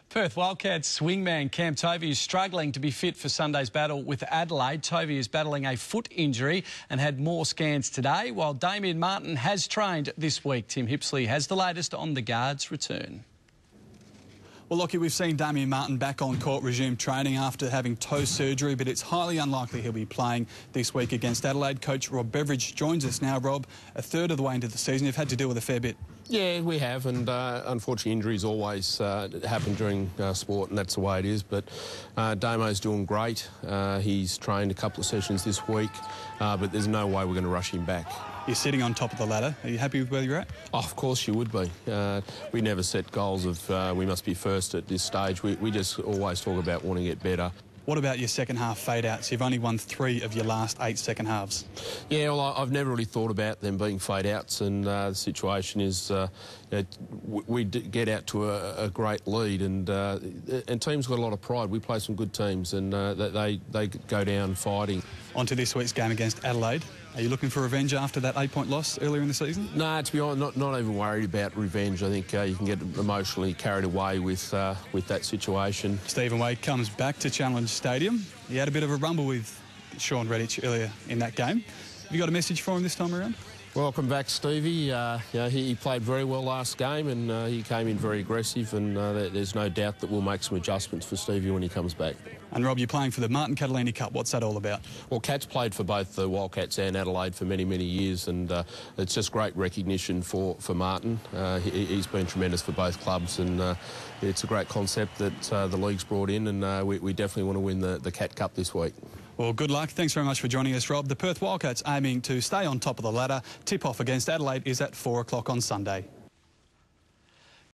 Perth Wildcats swingman Cam Tovey is struggling to be fit for Sunday's battle with Adelaide. Tovey is battling a foot injury and had more scans today, while Damien Martin has trained this week. Tim Hipsley has the latest on the guard's return. Well, Lockie, we've seen Damien Martin back on court, resume training after having toe surgery, but it's highly unlikely he'll be playing this week against Adelaide. Coach Rob Beveridge joins us now. Rob, a third of the way into the season, you've had to deal with a fair bit. Yeah, we have, and unfortunately injuries always happen during sport, and that's the way it is. But Damo's doing great. He's trained a couple of sessions this week, but there's no way we're going to rush him back. You're sitting on top of the ladder. Are you happy with where you're at? Oh, of course you would be. We never set goals of we must be first at this stage. We just always talk about wanting to get better. What about your second half fade-outs? You've only won 3 of your last 8 second halves. Yeah, well, I've never really thought about them being fade-outs, and the situation is we get out to a great lead, and teams got a lot of pride. We play some good teams, and they go down fighting. On to this week's game against Adelaide. Are you looking for revenge after that 8-point loss earlier in the season? No, to be honest, not even worried about revenge. I think you can get emotionally carried away with that situation. Stephen Wade comes back to Challenge Stadium. He had a bit of a rumble with Sean Redditch earlier in that game. Have you got a message for him this time around? Welcome back, Stevie. He played very well last game, and he came in very aggressive, and there's no doubt that we'll make some adjustments for Stevie when he comes back. And Rob, you're playing for the Martin Catalini Cup. What's that all about? Well, Cat's played for both the Wildcats and Adelaide for many, many years, and it's just great recognition for Martin. He's been tremendous for both clubs, and it's a great concept that the league's brought in, and we definitely want to win the Cat Cup this week. Well, good luck. Thanks very much for joining us, Rob. The Perth Wildcats aiming to stay on top of the ladder. Tip-off against Adelaide is at 4 o'clock on Sunday.